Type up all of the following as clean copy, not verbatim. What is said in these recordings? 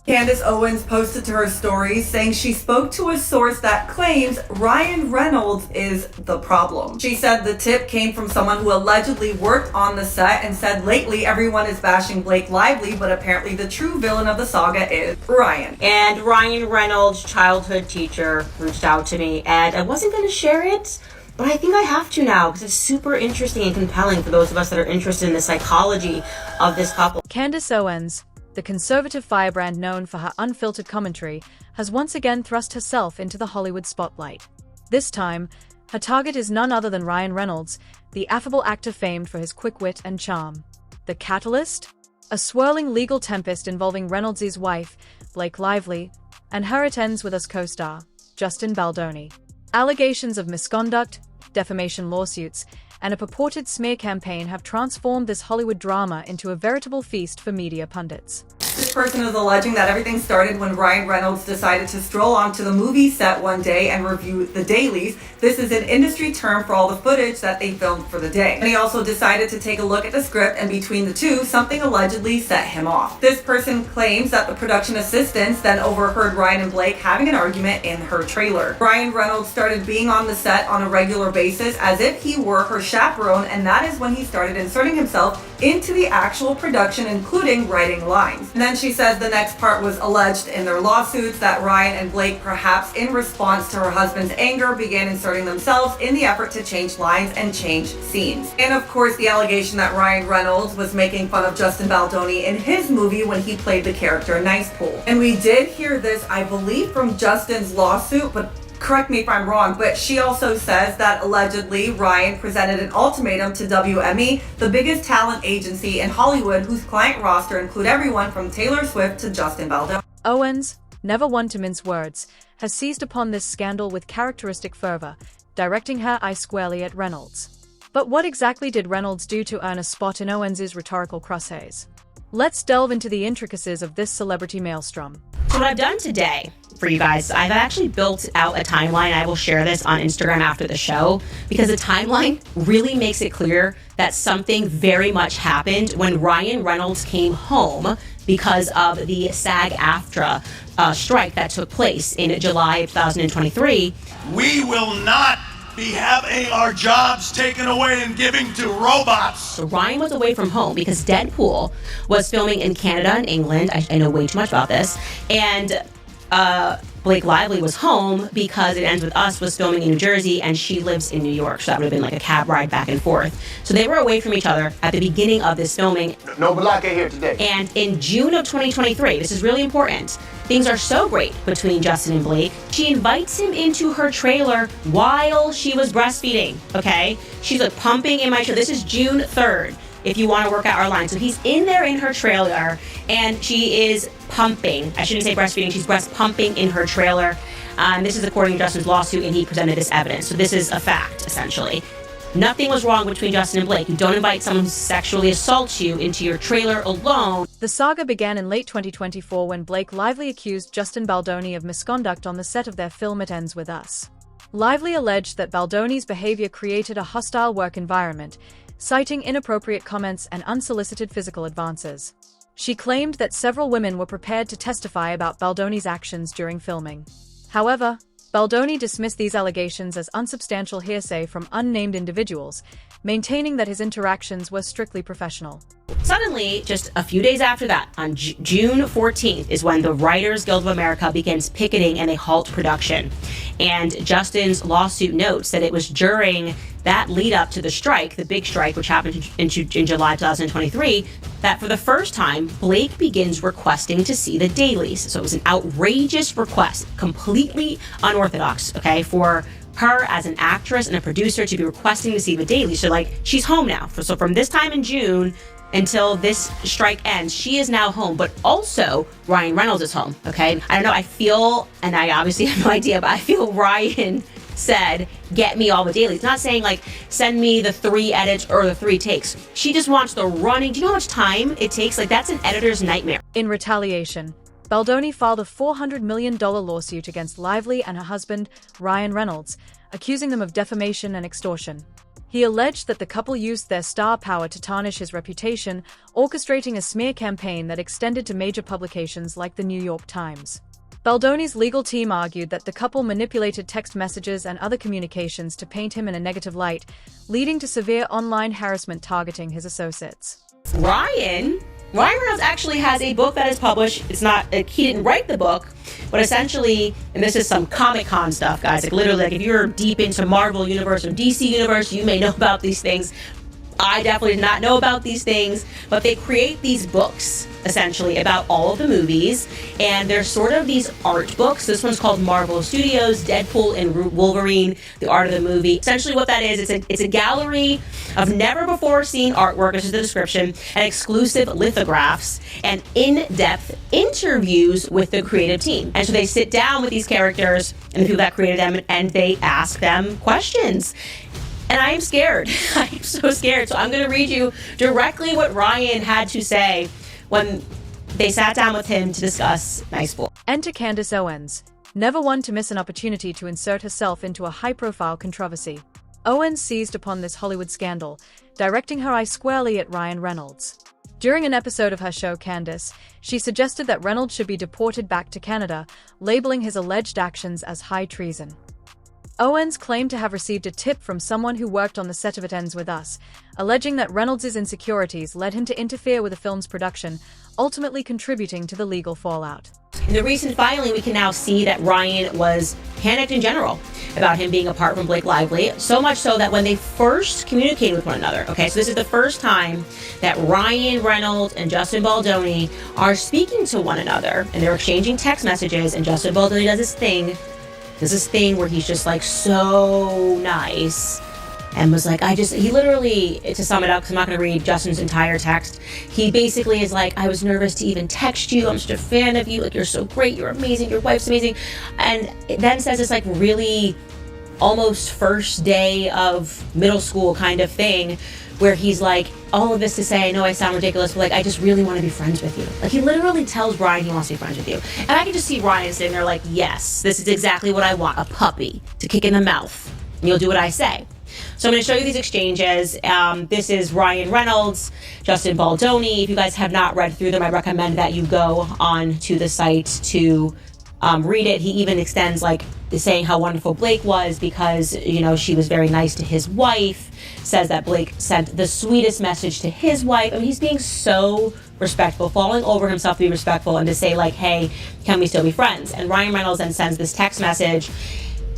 Candace Owens posted to her stories saying she spoke to a source that claims Ryan Reynolds is the problem. She said the tip came from someone who allegedly worked on the set and said lately everyone is bashing Blake Lively, but apparently the true villain of the saga is Ryan. And Ryan Reynolds, childhood teacher, reached out to me, and I wasn't going to share it, but I think I have to now because it's super interesting and compelling for those of us that are interested in the psychology of this couple. Candace Owens, the conservative firebrand known for her unfiltered commentary, has once again thrust herself into the Hollywood spotlight. This time, her target is none other than Ryan Reynolds, the affable actor famed for his quick wit and charm. The catalyst? A swirling legal tempest involving Reynolds' wife, Blake Lively, and her It Ends With Us co-star, Justin Baldoni. Allegations of misconduct, defamation lawsuits, and a purported smear campaign have transformed this Hollywood drama into a veritable feast for media pundits. This person is alleging that everything started when Ryan Reynolds decided to stroll onto the movie set one day and review the dailies. This is an industry term for all the footage that they filmed for the day. And he also decided to take a look at the script, and between the two, something allegedly set him off. This person claims that the production assistants then overheard Ryan and Blake having an argument in her trailer. Ryan Reynolds started being on the set on a regular basis as if he were her chaperone, and that is when he started inserting himself into the actual production, including writing lines. And then she says the next part was alleged in their lawsuits that Ryan and Blake, perhaps in response to her husband's anger, began inserting themselves in the effort to change lines and change scenes. And of course, the allegation that Ryan Reynolds was making fun of Justin Baldoni in his movie when he played the character Nice Pool. And we did hear this, I believe, from Justin's lawsuit, but correct me if I'm wrong, but she also says that allegedly Ryan presented an ultimatum to WME, the biggest talent agency in Hollywood, whose client roster include everyone from Taylor Swift to Justin Baldoni. Owens, never one to mince words, has seized upon this scandal with characteristic fervor, directing her eye squarely at Reynolds. But what exactly did Reynolds do to earn a spot in Owens' rhetorical crosshairs? Let's delve into the intricacies of this celebrity maelstrom. So what I've done today for you guys, I've actually built out a timeline. I will share this on Instagram after the show because the timeline really makes it clear that something very much happened when Ryan Reynolds came home because of the SAG-AFTRA strike that took place in July of 2023. We will not be having our jobs taken away and giving to robots. So Ryan was away from home because Deadpool was filming in Canada and England. I know way too much about this. And Blake Lively was home because It Ends With Us was filming in New Jersey and she lives in New York. So that would have been like a cab ride back and forth. So they were away from each other at the beginning of this filming. No Balaka here today. And in June of 2023, this is really important, things are so great between Justin and Blake. She invites him into her trailer while she was breastfeeding, okay? She's like pumping in my trailer. This is June 3rd. If you want to work out our line. So he's in there in her trailer and she is pumping. I shouldn't say breastfeeding, she's breast pumping in her trailer. This is according to Justin's lawsuit and he presented this evidence. So this is a fact, essentially. Nothing was wrong between Justin and Blake. You don't invite someone who sexually assaults you into your trailer alone. The saga began in late 2024 when Blake Lively accused Justin Baldoni of misconduct on the set of their film It Ends With Us. Lively alleged that Baldoni's behavior created a hostile work environment, citing inappropriate comments and unsolicited physical advances. She claimed that several women were prepared to testify about Baldoni's actions during filming. However, Baldoni dismissed these allegations as unsubstantial hearsay from unnamed individuals, maintaining that his interactions were strictly professional. Suddenly, just a few days after that, on June 14th, is when the Writers Guild of America begins picketing and they halt production. And Justin's lawsuit notes that it was during that lead up to the strike, the big strike, which happened in July 2023, that for the first time, Blake begins requesting to see the dailies. So it was an outrageous request, completely unorthodox, okay, for her as an actress and a producer to be requesting to see the dailies. So like, she's home now. So from this time in June until this strike ends, she is now home, but also Ryan Reynolds is home, okay? I don't know, I feel, and I obviously have no idea, but I feel Ryan said, get me all the dailies. Not saying like, send me the 3 edits or the 3 takes. She just wants the running. Do you know how much time it takes? Like, that's an editor's nightmare. In retaliation, Baldoni filed a $400 million lawsuit against Lively and her husband, Ryan Reynolds, accusing them of defamation and extortion. He alleged that the couple used their star power to tarnish his reputation, orchestrating a smear campaign that extended to major publications like the New York Times. Baldoni's legal team argued that the couple manipulated text messages and other communications to paint him in a negative light, leading to severe online harassment targeting his associates. Ryan Reynolds actually has a book that is published. It's not, he didn't write the book, but essentially, and this is some Comic-Con stuff, guys, like literally, like if you're deep into Marvel Universe or DC Universe, you may know about these things. I definitely did not know about these things, but they create these books, essentially, about all of the movies, and they're sort of these art books. This one's called Marvel Studios, Deadpool and Wolverine, The Art of the Movie. Essentially what that is, it's a gallery of never-before-seen artwork, this is the description, and exclusive lithographs, and in-depth interviews with the creative team. And so they sit down with these characters and the people that created them, and they ask them questions. And I am scared. I am so scared. So I'm going to read you directly what Ryan had to say when they sat down with him to discuss Nice Boy. Enter Candace Owens, never one to miss an opportunity to insert herself into a high-profile controversy. Owens seized upon this Hollywood scandal, directing her eye squarely at Ryan Reynolds. During an episode of her show Candace, she suggested that Reynolds should be deported back to Canada, labeling his alleged actions as high treason. Owens claimed to have received a tip from someone who worked on the set of It Ends With Us, alleging that Reynolds' insecurities led him to interfere with the film's production, ultimately contributing to the legal fallout. In the recent filing, we can now see that Ryan was panicked in general about him being apart from Blake Lively, so much so that when they first communicated with one another, okay, so this is the first time that Ryan Reynolds and Justin Baldoni are speaking to one another, and they're exchanging text messages, and Justin Baldoni does this thing where he's just like so nice and was like, he literally, to sum it up, because I'm not going to read Justin's entire text, he basically is like, I was nervous to even text you, I'm such a fan of you, like you're so great, you're amazing, your wife's amazing, and it then says this like really almost first day of middle school kind of thing, where he's like, all of this to say, I know I sound ridiculous, but like, I just really want to be friends with you. Like, he literally tells Ryan he wants to be friends with you. And I can just see Ryan sitting there like, yes, this is exactly what I want, a puppy to kick in the mouth. And you'll do what I say. So I'm going to show you these exchanges. This is Ryan Reynolds, Justin Baldoni. If you guys have not read through them, I recommend that you go on to the site to read it. He even extends like saying how wonderful Blake was because, you know, she was very nice to his wife, says that Blake sent the sweetest message to his wife. I mean, he's being so respectful, falling over himself to be respectful and to say like, hey, can we still be friends? And Ryan Reynolds then sends this text message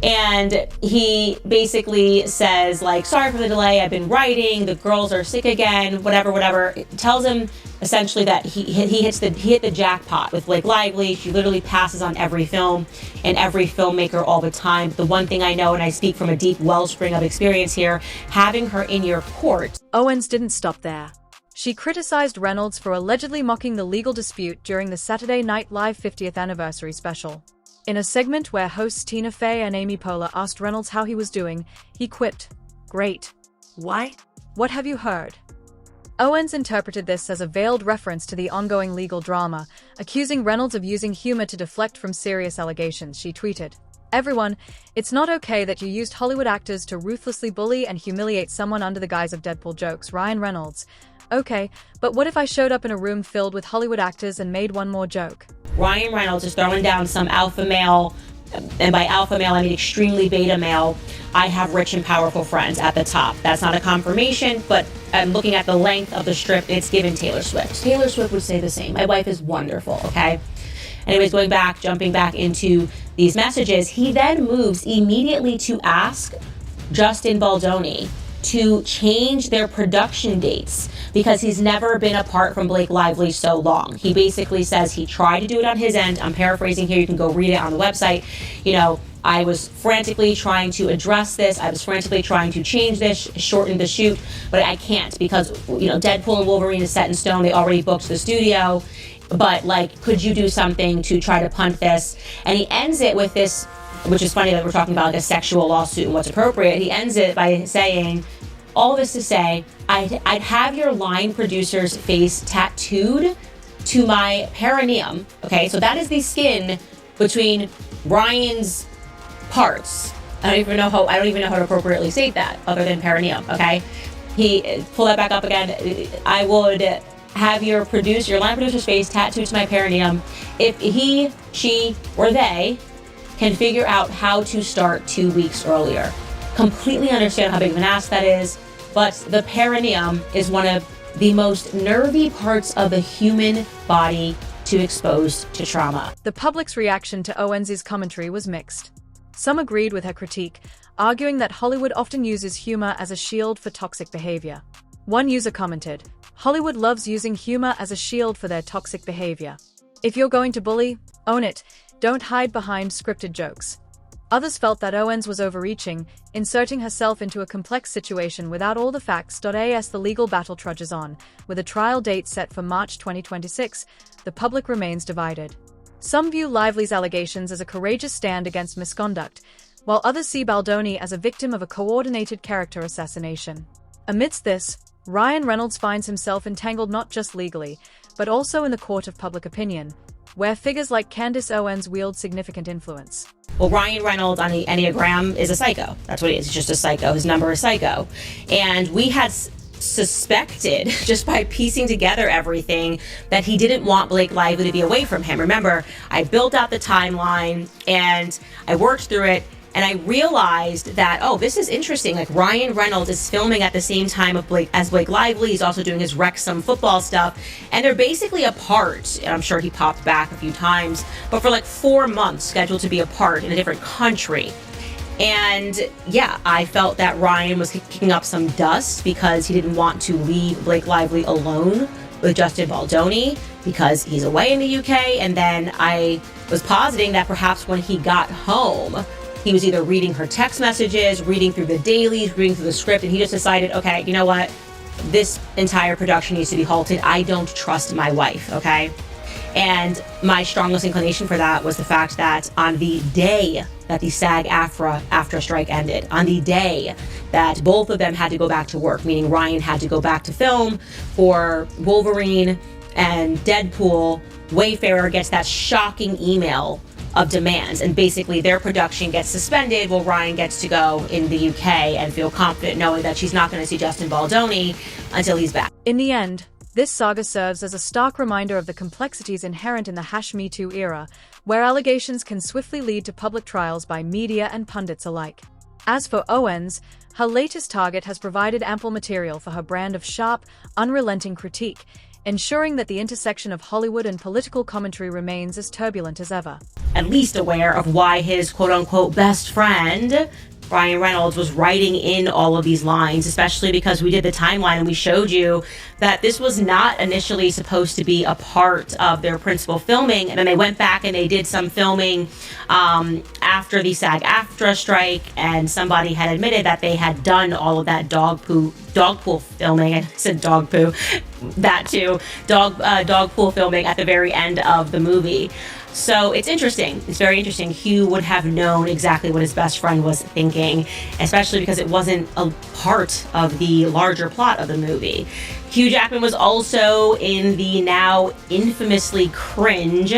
and he basically says like, sorry for the delay, I've been writing, the girls are sick again, whatever. It tells him essentially that he hit the jackpot with Blake Lively. She literally passes on every film and every filmmaker all the time. The one thing I know, and I speak from a deep wellspring of experience here, having her in your court. Owens didn't stop there. She criticized Reynolds for allegedly mocking the legal dispute during the Saturday Night Live 50th anniversary special. In a segment where hosts Tina Fey and Amy Poehler asked Reynolds how he was doing, he quipped, "Great. Why? What have you heard?" Owens interpreted this as a veiled reference to the ongoing legal drama, accusing Reynolds of using humor to deflect from serious allegations. She tweeted, "Everyone, it's not okay that you used Hollywood actors to ruthlessly bully and humiliate someone under the guise of Deadpool jokes. Ryan Reynolds. Okay, but what if I showed up in a room filled with Hollywood actors and made one more joke?" Ryan Reynolds is throwing down some alpha male, and by alpha male I mean extremely beta male, I have rich and powerful friends at the top. That's not a confirmation, but I'm looking at the length of the strip, it's given Taylor Swift. Taylor Swift would say the same. My wife is wonderful, okay? Anyways, jumping back into these messages, he then moves immediately to ask Justin Baldoni to change their production dates because he's never been apart from Blake Lively so long. He basically says he tried to do it on his end. I'm paraphrasing here. You can go read it on the website. You know, I was frantically trying to address this. I was frantically trying to change this, shorten the shoot, but I can't because, you know, Deadpool and Wolverine is set in stone. They already booked the studio. But, like, could you do something to try to punt this? And he ends it with this, which is funny that we're talking about like a sexual lawsuit and what's appropriate. He ends it by saying, all this to say, I'd have your line producer's face tattooed to my perineum. Okay, so that is the skin between Ryan's parts. I don't even know how to appropriately state that other than perineum. Okay, he pull that back up again. I would have your line producer's face tattooed to my perineum if he, she, or they can figure out how to start 2 weeks earlier. Completely understand how big of an ask that is, but the perineum is one of the most nervy parts of the human body to expose to trauma. The public's reaction to Owens' commentary was mixed. Some agreed with her critique, arguing that Hollywood often uses humor as a shield for toxic behavior. One user commented, "Hollywood loves using humor as a shield for their toxic behavior. If you're going to bully, own it. Don't hide behind scripted jokes." Others felt that Owens was overreaching, inserting herself into a complex situation without all the facts. As the legal battle trudges on, with a trial date set for March 2026, the public remains divided. Some view Lively's allegations as a courageous stand against misconduct, while others see Baldoni as a victim of a coordinated character assassination. Amidst this, Ryan Reynolds finds himself entangled not just legally, but also in the court of public opinion, where figures like Candace Owens wield significant influence. Well, Ryan Reynolds on the Enneagram is a psycho. That's what he is. He's just a psycho. His number is psycho. And we had suspected, just by piecing together everything, that he didn't want Blake Lively to be away from him. Remember, I built out the timeline and I worked through it, and I realized that, oh, this is interesting. Like, Ryan Reynolds is filming at the same time as Blake Lively. He's also doing his Wrexham football stuff. And they're basically apart. And I'm sure he popped back a few times. But for like 4 months, scheduled to be apart in a different country. And yeah, I felt that Ryan was kicking up some dust because he didn't want to leave Blake Lively alone with Justin Baldoni because he's away in the UK. And then I was positing that perhaps when he got home, he was either reading her text messages, reading through the dailies, reading through the script, and he just decided, okay, you know what? This entire production needs to be halted. I don't trust my wife, okay? And my strongest inclination for that was the fact that on the day that the SAG-AFTRA strike ended, on the day that both of them had to go back to work, meaning Ryan had to go back to film for Wolverine and Deadpool, Wayfarer gets that shocking email of demands, and basically their production gets suspended while Ryan gets to go in the UK and feel confident knowing that she's not going to see Justin Baldoni until he's back. In the end, this saga serves as a stark reminder of the complexities inherent in the #Me Too era, where allegations can swiftly lead to public trials by media and pundits alike. As for Owens, her latest target has provided ample material for her brand of sharp, unrelenting critique, ensuring that the intersection of Hollywood and political commentary remains as turbulent as ever. At least aware of why his quote-unquote best friend, Ryan Reynolds, was writing in all of these lines, especially because we did the timeline and we showed you that this was not initially supposed to be a part of their principal filming. And then they went back and they did some filming after the SAG-AFTRA strike, and somebody had admitted that they had done all of that dog pool filming. I said dog poo, that too, dog pool filming at the very end of the movie. So it's interesting. It's very interesting. Hugh would have known exactly what his best friend was thinking, especially because it wasn't a part of the larger plot of the movie. Hugh Jackman was also in the now infamously cringe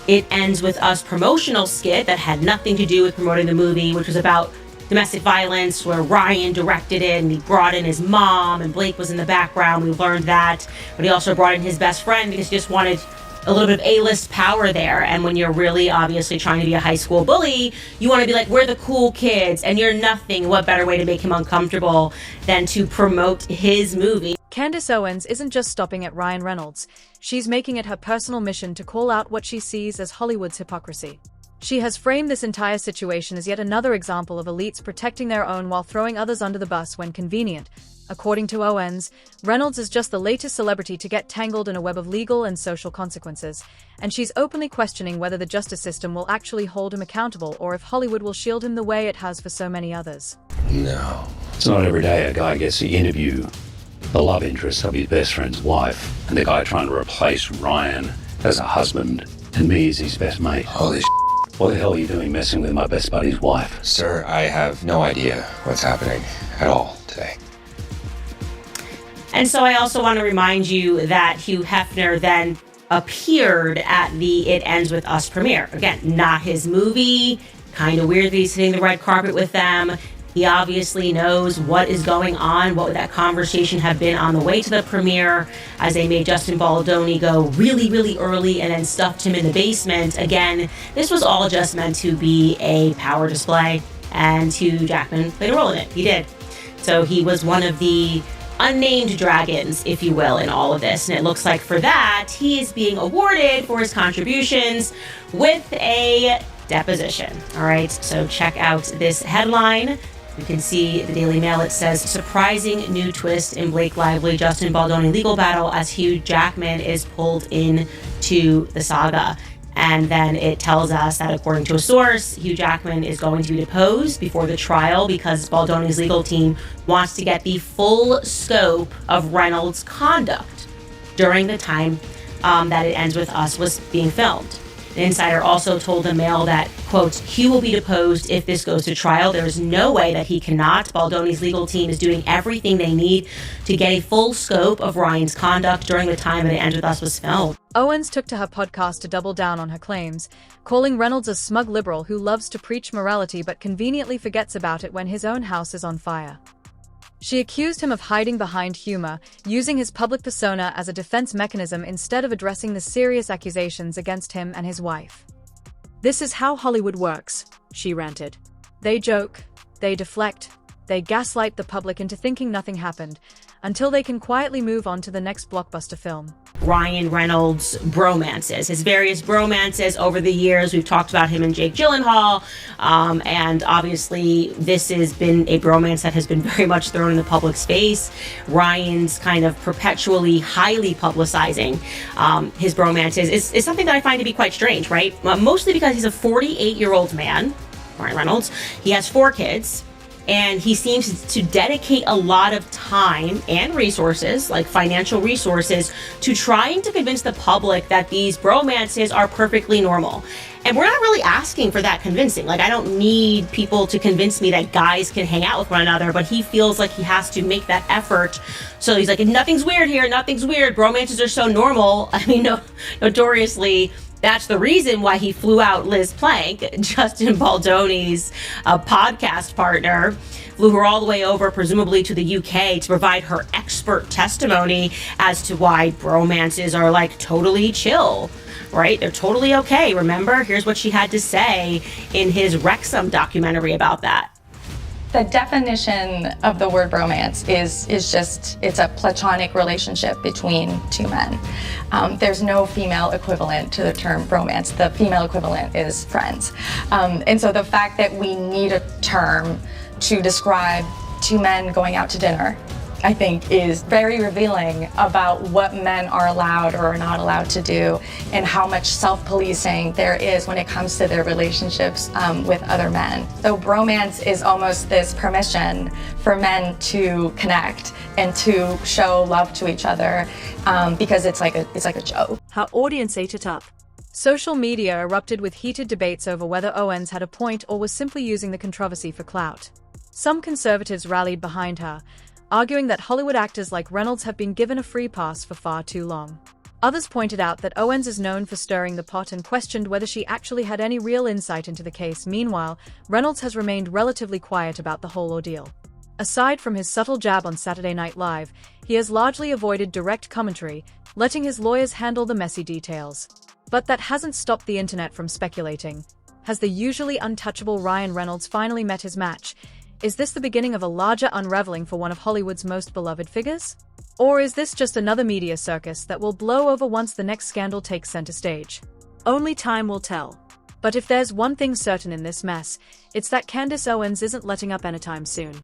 It Ends With Us promotional skit that had nothing to do with promoting the movie, which was about domestic violence, where Ryan directed it and he brought in his mom and Blake was in the background. We learned that. But he also brought in his best friend because he just wanted a little bit of A-list power there. And when you're really obviously trying to be a high school bully, you want to be like, we're the cool kids and you're nothing. What better way to make him uncomfortable than to promote his movie? Candace Owens isn't just stopping at Ryan Reynolds. She's making it her personal mission to call out what she sees as Hollywood's hypocrisy. She has framed this entire situation as yet another example of elites protecting their own while throwing others under the bus when convenient. According to Owens, Reynolds is just the latest celebrity to get tangled in a web of legal and social consequences, and she's openly questioning whether the justice system will actually hold him accountable or if Hollywood will shield him the way it has for so many others. No. It's not every day a guy gets to interview the love interest of his best friend's wife, and the guy trying to replace Ryan as a husband and me as his best mate. Holy What the hell are you doing messing with my best buddy's wife? Sir, I have no idea what's happening at all today. And so I also want to remind you that Hugh Hefner then appeared at the It Ends With Us premiere. Again, not his movie, Kind of weird that he's hitting the red carpet with them. He obviously knows what is going on, what would that conversation have been on the way to the premiere, as they made Justin Baldoni go really, really early and then stuffed him in the basement. Again, this was all just meant to be a power display, and Hugh Jackman played a role in it. He did. So he was one of the unnamed dragons, if you will, in all of this. And it looks like for that, he is being awarded for his contributions with a deposition. All right, so check out this headline. You can see the Daily Mail. It says, surprising new twist in Blake Lively, Justin Baldoni legal battle as Hugh Jackman is pulled into the saga. And then it tells us that according to a source, Hugh Jackman is going to be deposed before the trial because Baldoni's legal team wants to get the full scope of Reynolds' conduct during the time that It Ends With Us was being filmed. The insider also told the Mail that, quote, Hugh will be deposed if this goes to trial. There is no way that he cannot. Baldoni's legal team is doing everything they need to get a full scope of Ryan's conduct during the time that It Ends With Us was filmed. Owens took to her podcast to double down on her claims, calling Reynolds a smug liberal who loves to preach morality but conveniently forgets about it when his own house is on fire. She accused him of hiding behind humor, using his public persona as a defense mechanism instead of addressing the serious accusations against him and his wife. "This is how Hollywood works," she ranted. "They joke, they deflect, they gaslight the public into thinking nothing happened, until they can quietly move on to the next blockbuster film." Ryan Reynolds' bromances, his various bromances over the years. We've talked about him and Jake Gyllenhaal, and obviously this has been a bromance that has been very much thrown in the public space. Ryan's kind of perpetually highly publicizing his bromances is something that I find to be quite strange, right? Mostly because he's a 48-year-old man, Ryan Reynolds. He has 4 kids. And he seems to dedicate a lot of time and resources, like financial resources, to trying to convince the public that these bromances are perfectly normal. And we're not really asking for that convincing. Like, I don't need people to convince me that guys can hang out with one another, but he feels like he has to make that effort. So he's like, nothing's weird here, nothing's weird. Bromances are so normal. I mean, notoriously, that's the reason why he flew out Liz Plank, Justin Baldoni's podcast partner, flew her all the way over, presumably to the UK, to provide her expert testimony as to why bromances are like totally chill, right? They're totally okay. Remember, here's what she had to say in his Wrexham documentary about that. The definition of the word bromance is just, it's a platonic relationship between 2 men. There's no female equivalent to the term bromance. The female equivalent is friends. And so the fact that we need a term to describe 2 men going out to dinner, I think, is very revealing about what men are allowed or are not allowed to do, and how much self-policing there is when it comes to their relationships with other men. So bromance is almost this permission for men to connect and to show love to each other because it's like a joke. Her audience ate it up. Social media erupted with heated debates over whether Owens had a point or was simply using the controversy for clout. Some conservatives rallied behind her, arguing that Hollywood actors like Reynolds have been given a free pass for far too long. Others pointed out that Owens is known for stirring the pot and questioned whether she actually had any real insight into the case. Meanwhile, Reynolds has remained relatively quiet about the whole ordeal. Aside from his subtle jab on Saturday Night Live, he has largely avoided direct commentary, letting his lawyers handle the messy details. But that hasn't stopped the internet from speculating. Has the usually untouchable Ryan Reynolds finally met his match? Is this the beginning of a larger unraveling for one of Hollywood's most beloved figures? Or is this just another media circus that will blow over once the next scandal takes center stage? Only time will tell. But if there's one thing certain in this mess, it's that Candace Owens isn't letting up anytime soon.